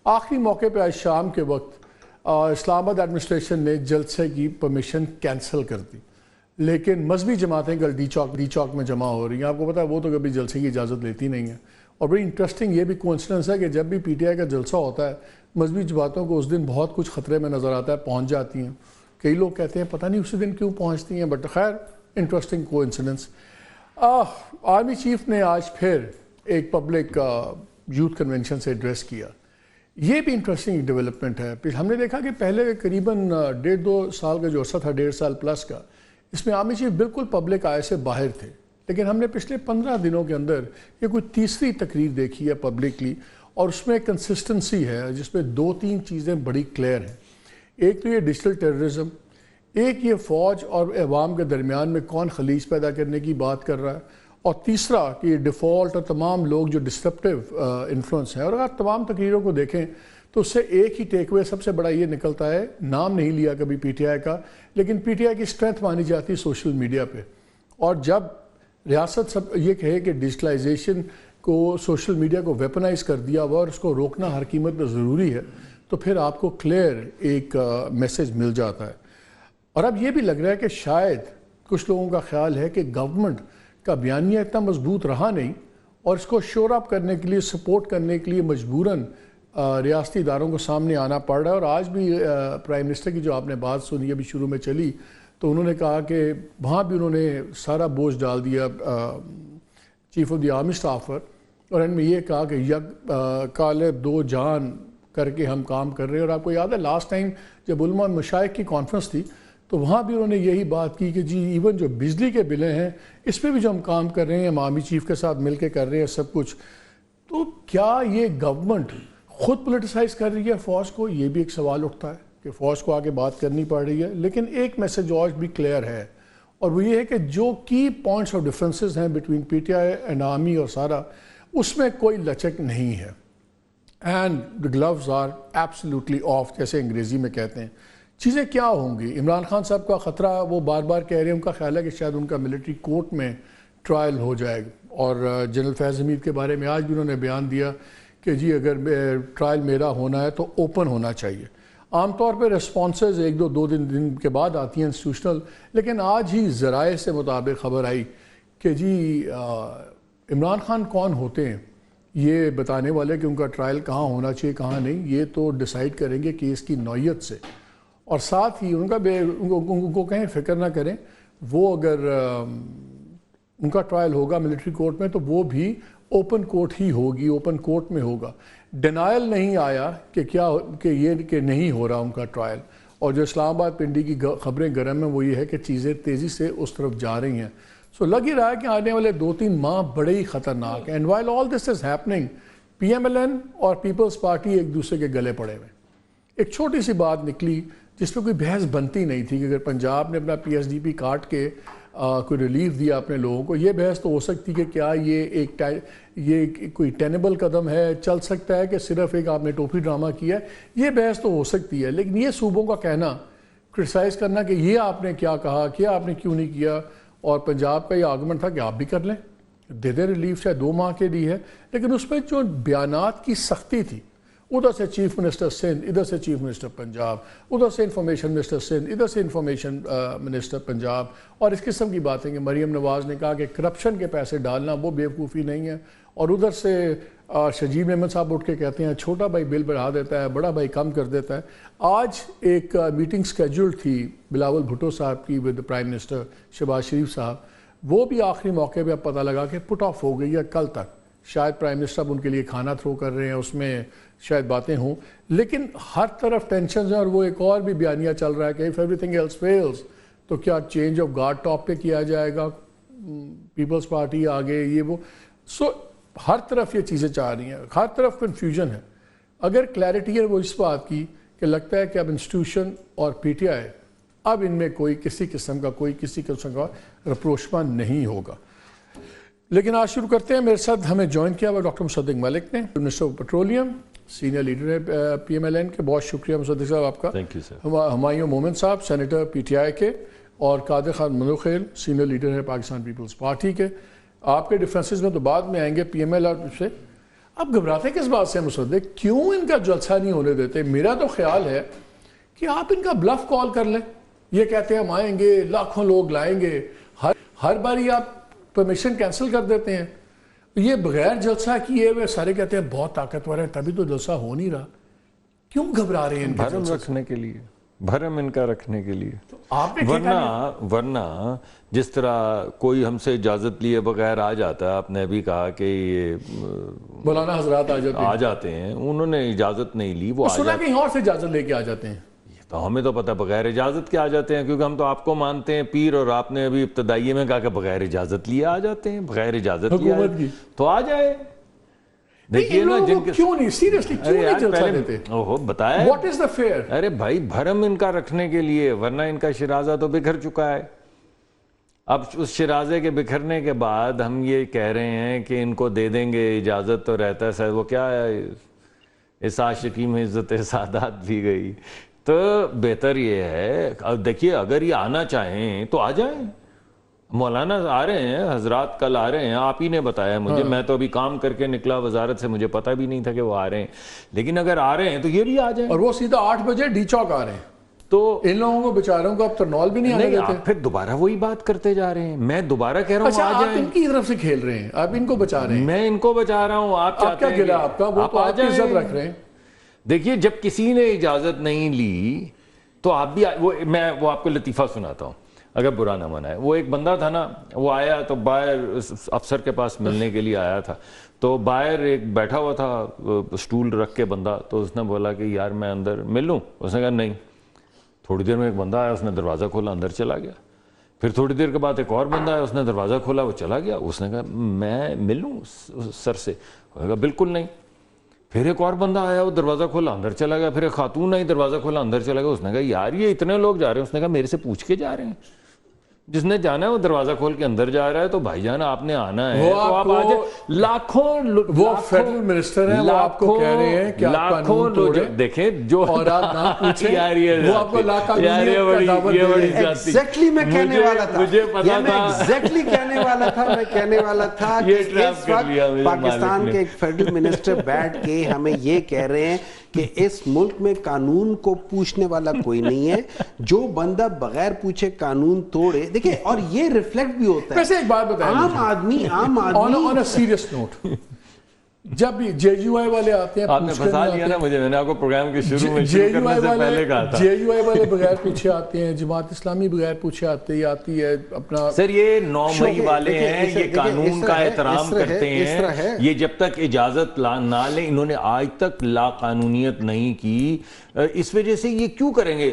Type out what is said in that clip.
آخری موقع پہ آج شام کے وقت اسلام آباد ایڈمنسٹریشن نے جلسے کی پرمیشن کینسل کر دی، لیکن مذہبی جماعتیں کل ڈی چوک میں جمع ہو رہی ہیں۔ آپ کو پتہ ہے وہ تو کبھی جلسے کی اجازت لیتی نہیں ہیں، اور بڑی انٹرسٹنگ یہ بھی کوئنسیڈنس ہے کہ جب بھی پی ٹی آئی کا جلسہ ہوتا ہے مذہبی جماعتوں کو اس دن بہت کچھ خطرے میں نظر آتا ہے، پہنچ جاتی ہیں۔ کئی لوگ کہتے ہیں پتہ نہیں اسی دن کیوں پہنچتی ہیں، بٹ خیر انٹرسٹنگ کوئنسیڈنس۔ آرمی چیف نے آج پھر ایک پبلک یوتھ کنونشن سے ایڈریس کیا، یہ بھی انٹرسٹنگ ڈیولپمنٹ ہے۔ پھر ہم نے دیکھا کہ پہلے قریباً 1.5-2 سال کا جو عرصہ تھا، 1.5 سال پلس کا، اس میں آرمی چیف بالکل پبلک آئے سے باہر تھے، لیکن ہم نے پچھلے 15 دنوں کے اندر یہ کوئی تیسری تقریر دیکھی ہے پبلکلی، اور اس میں کنسسٹنسی ہے جس میں 2-3 چیزیں بڑی کلیئر ہیں۔ ایک تو یہ ڈیجیٹل ٹیررزم، ایک یہ فوج اور عوام کے درمیان میں کون خلیج پیدا کرنے کی بات کر رہا ہے، اور تیسرا کہ یہ ڈیفالٹ اور تمام لوگ جو ڈسرپٹیو انفلوئنس ہیں۔ اور اگر تمام تقریروں کو دیکھیں تو اس سے ایک ہی ٹیک اوے سب سے بڑا یہ نکلتا ہے، نام نہیں لیا کبھی پی ٹی آئی کا، لیکن پی ٹی آئی کی اسٹرینتھ مانی جاتی ہے سوشل میڈیا پہ، اور جب ریاست سب یہ کہے کہ ڈیجیٹلائزیشن کو، سوشل میڈیا کو ویپنائز کر دیا ہوا اور اس کو روکنا ہر قیمت پر ضروری ہے، تو پھر آپ کو کلیئر ایک میسج مل جاتا ہے۔ اور اب یہ بھی لگ رہا ہے کہ شاید کچھ لوگوں کا خیال ہے کہ گورنمنٹ کا بیانیہ اتنا مضبوط رہا نہیں، اور اس کو شور اپ کرنے کے لیے، سپورٹ کرنے کے لیے مجبوراً ریاستی اداروں کو سامنے آنا پڑ رہا ہے۔ اور آج بھی پرائم منسٹر کی جو آپ نے بات سنی ابھی شروع میں چلی، تو انہوں نے کہا کہ وہاں بھی انہوں نے سارا بوجھ ڈال دیا chief of the army staff پر، اور ان میں یہ کہا کہ یک کالب دو جان کر کے ہم کام کر رہے ہیں۔ اور آپ کو یاد ہے لاسٹ ٹائم جب علماء مشائخ کی کانفرنس تھی تو وہاں بھی انہوں نے یہی بات کی کہ جی ایون جو بجلی کے بلیں ہیں اس پہ بھی جو ہم کام کر رہے ہیں، ہم آرمی چیف کے ساتھ مل کے کر رہے ہیں سب کچھ۔ تو کیا یہ گورنمنٹ خود پولیٹیسائز کر رہی ہے فوج کو؟ یہ بھی ایک سوال اٹھتا ہے کہ فوج کو آگے بات کرنی پڑ رہی ہے۔ لیکن ایک میسج آج بھی کلیئر ہے، اور وہ یہ ہے کہ جو کی پوائنٹس آف ڈفرینسز ہیں between P T I and army اور سارا، اس میں کوئی لچک نہیں ہے، and the gloves are absolutely off, جیسے انگریزی میں کہتے ہیں۔ چیزیں کیا ہوں گی؟ عمران خان صاحب کا خطرہ، وہ بار بار کہہ رہے ہیں، ان کا خیال ہے کہ شاید ان کا ملٹری کورٹ میں ٹرائل ہو جائے گا، اور جنرل فیض حمید کے بارے میں آج بھی انہوں نے بیان دیا کہ جی اگر ٹرائل میرا ہونا ہے تو اوپن ہونا چاہیے۔ عام طور پہ ریسپانسز 1-2 دن کے بعد آتی ہیں انسٹیٹیوشنل، لیکن آج ہی ذرائع سے مطابق خبر آئی کہ جی عمران خان کون ہوتے ہیں یہ بتانے والے کہ ان کا ٹرائل کہاں ہونا چاہیے کہاں نہیں، یہ تو ڈیسائیڈ کریں گے کیس کی نوعیت سے، اور ساتھ ہی ان کو کہیں فکر نہ کریں، وہ اگر ان کا ٹرائل ہوگا ملٹری کورٹ میں تو وہ بھی اوپن کورٹ ہی ہوگی، اوپن کورٹ میں ہوگا۔ ڈینائل نہیں آیا کہ یہ کہ نہیں ہو رہا ان کا ٹرائل، اور جو اسلام آباد پنڈی کی خبریں گرم ہیں وہ یہ ہے کہ چیزیں تیزی سے اس طرف جا رہی ہیں۔ سو لگ ہی رہا ہے کہ آنے والے 2-3 ماہ بڑے ہی خطرناک ہیں۔ And while all this is happening, P M L N اور پیپلز پارٹی ایک دوسرے کے گلے پڑے ہوئے۔ ایک چھوٹی سی بات نکلی جس پہ کوئی بحث بنتی نہیں تھی کہ اگر پنجاب نے اپنا پی ایس ڈی پی کاٹ کے کوئی ریلیف دیا اپنے لوگوں کو، یہ بحث تو ہو سکتی کہ کیا یہ کوئی ٹینیبل قدم ہے، چل سکتا ہے کہ صرف ایک آپ نے ٹوپی ڈرامہ کیا ہے، یہ بحث تو ہو سکتی ہے۔ لیکن یہ صوبوں کا کہنا، کرٹیسائز کرنا کہ یہ آپ نے کیا کہا، کیا آپ نے کیوں نہیں کیا، اور پنجاب کا یہ آرگومنٹ تھا کہ آپ بھی کر لیں، دے دیں ریلیف، چاہے 2 ماہ کے دی ہے، لیکن اس میں جو بیانات کی سختی تھی، ادھر سے چیف منسٹر سندھ، ادھر سے چیف منسٹر پنجاب، ادھر سے انفارمیشن منسٹر سندھ، ادھر سے انفارمیشن منسٹر پنجاب، اور اس قسم کی باتیں کہ مریم نواز نے کہا کہ کرپشن کے پیسے ڈالنا وہ بیوقوفی نہیں ہے، اور ادھر سے شجیب احمد صاحب اٹھ کے کہتے ہیں چھوٹا بھائی بل بڑھا دیتا ہے، بڑا بھائی کم کر دیتا ہے۔ آج ایک میٹنگ سکیجول تھی بلاول بھٹو صاحب کی ود پرائم منسٹر شہباز شریف صاحب، وہ بھی آخری موقع پہ اب پتہ لگا کہ پٹ آف ہو گئی ہے کل تک۔ شاید پرائم منسٹر اب ان کے لیے کھانا تھرو کر رہے ہیں، اس میں شاید باتیں ہوں، لیکن ہر طرف ٹینشنز ہیں، اور وہ ایک اور بھی بیانیہ چل رہا ہے کہ if everything else fails تو کیا چینج آف گارڈ ٹاپ پہ کیا جائے گا، پیپلز پارٹی آگے یہ وہ۔ سو ہر طرف یہ چیزیں چاہ رہی ہیں، ہر طرف کنفیوژن ہے۔ اگر کلیئرٹی ہے وہ اس بات کی کہ لگتا ہے کہ اب انسٹیٹیوشن اور پی ٹی آئی اب ان میں کوئی کسی قسم کا رپروشمن نہیں ہوگا۔ لیکن آج شروع کرتے ہیں۔ میرے ساتھ ہمیں جوائن کیا ہوا ڈاکٹر مصدق ملک نے، minister of petroleum, senior leader ہے پی ایم ایل این کے۔ بہت شکریہ مصدق صاحب آپ کا۔ Thank you sir. ہمایوں مومن صاحب، سینیٹر پی ٹی آئی کے، اور قادر خان منوخیل، سینئر لیڈر ہے پاکستان پیپلز پارٹی کے۔ آپ کے ڈیفرنسز میں تو بعد میں آئیں گے پی ایم ایل آر سے۔ اب گھبراتے کس بات سے مصدق؟ کیوں ان کا جلسہ نہیں ہونے دیتے؟ میرا تو خیال ہے کہ آپ ان کا بلف کال کر لیں. یہ کہتے ہیں ہم آئیں گے، لاکھوں لوگ لائیں گے، ہر باری آپ پرمیشن کینسل کر دیتے ہیں. یہ بغیر جلسہ کیے ہوئے سارے کہتے ہیں بہت طاقتور ہیں، تبھی تو جلسہ ہو نہیں رہا. کیوں گھبرا رہے ہیں ان کے بھرم رکھنے کے لیے، بھرم ان کا رکھنے کے لیے. آپ نے ورنہ جس طرح کوئی ہم سے اجازت لیے بغیر آ جاتا ہے، آپ نے ابھی کہا کہ یہ مولانا حضرات آ جاتے ہیں، انہوں نے اجازت نہیں لی، وہ سنا کہیں اور سے اجازت لے کے آ جاتے ہیں. تو ہمیں تو پتہ بغیر اجازت کے آ جاتے ہیں، کیونکہ ہم تو آپ کو مانتے ہیں پیر، اور آپ نے ابھی ابتدائیے میں کہا کہ بغیر اجازت لیے آ جاتے ہیں. بغیر اجازت لیے حکومت کی تو آ جائے. دیکھیے نا جن کے کیوں نہیں سیریسلی کیوں نہیں جلسہ دیتے؟ بتایا واٹ از دا فیئر؟ ارے بھائی بھرم ان کا رکھنے کے لیے، ورنہ ان کا شرازہ تو بکھر چکا ہے. اب اس شرازے کے بکھرنے کے بعد ہم یہ کہہ رہے ہیں کہ ان کو دے دیں گے اجازت تو رہتا ہے وہ کیا ہے، اس عاشقی میں عزت سادات بھی گئی. تو بہتر یہ ہے، اب دیکھیے اگر یہ آنا چاہیں تو آ جائیں. مولانا آ رہے ہیں، حضرات کل آ رہے ہیں، آپ ہی نے بتایا مجھے، میں تو ابھی کام کر کے نکلا وزارت سے، مجھے پتہ بھی نہیں تھا کہ وہ آ رہے ہیں. لیکن اگر آ رہے ہیں تو یہ بھی آ جائیں. اور وہ سیدھا 8 بجے ڈی چوک آ رہے ہیں. تو ان لوگوں کو بیچاروں کو اب ترنول بھی نہیں آنے دیتے. آپ پھر دوبارہ وہی بات کرتے جا رہے ہیں. میں دوبارہ کہہ رہا ہوں اچھا آپ ان کی طرف سے کھیل رہے ہیں، آپ ان کو بچا رہے ہیں. میں ان کو بچا رہا ہوں، آپ کیا گلا آپ کا؟ وہ تو آپ کی عزت رکھ رہے ہیں. دیکھیے جب کسی نے اجازت نہیں لی تو آپ بھی، میں آپ کو لطیفہ سناتا ہوں اگر برا نہ منائے. وہ ایک بندہ تھا نا، وہ آیا تو باہر افسر کے پاس ملنے کے لیے آیا تھا، تو باہر ایک بیٹھا ہوا تھا سٹول رکھ کے بندہ، تو اس نے بولا کہ یار میں اندر مل لوں؟ اس نے کہا نہیں. تھوڑی دیر میں ایک بندہ آیا، اس نے دروازہ کھولا، اندر چلا گیا. پھر تھوڑی دیر کے بعد ایک اور بندہ آیا، اس نے دروازہ کھولا، وہ چلا گیا. اس نے کہا میں مل لوں سر سے؟ اس نے کہا بالکل نہیں. پھر ایک اور بندہ آیا، وہ دروازہ کھولا، اندر چلا گیا. پھر ایک خاتون آئی، دروازہ کھولا، اندر چلا گیا. اس نے کہا یار یہ اتنے لوگ جا رہے ہیں. اس نے کہا میرے سے پوچھ کے جا رہے ہیں. جس نے جانا ہے وہ دروازہ کھول کے اندر جا رہا ہے. تو بھائی جان آپ نے آنا ہے تو آپ آ جائیں. لاکھوں وہ فیڈرل منسٹر ہیں، وہ آپ کو کہہ رہے ہیں کہ آپ قانون توڑیں دیکھیں جو اور آپ نہ پوچھیں. وہ آپ کو لاقانونیت کا دعوت دے رہے ہیں. ایگزیکٹلی میں کہنے والا تھا، مجھے پتا میں تھا ایگزیکٹلی کہنے والا تھا کہ اس وقت پاکستان کے ایک فیڈرل منسٹر بیٹھ کے ہمیں یہ کہہ رہے ہیں کہ اس ملک میں قانون کو پوچھنے والا کوئی نہیں ہے، جو بندہ بغیر پوچھے قانون توڑے. دیکھیں اور یہ ریفلیکٹ بھی ہوتا ہے. ویسے ایک بات بتائیں، عام آدمی on a serious note، جب بھی جے یو آئی والے آتے ہیں، آپ نے پھنسا لیا نا مجھے، میں نے آپ کو پروگرام کے شروع میں شروع کرنے سے پہلے کہا تھا. جے یو آئی والے بغیر پوچھے آتے ہیں، جماعت اسلامی بغیر پوچھے آتی ہے اپنا. سر یہ 9 مئی والے ہیں، یہ قانون کا احترام کرتے ہیں. یہ جب تک اجازت نہ لیں، انہوں نے آج تک لا قانونیت نہیں کی. اس وجہ سے یہ کیوں کریں گے؟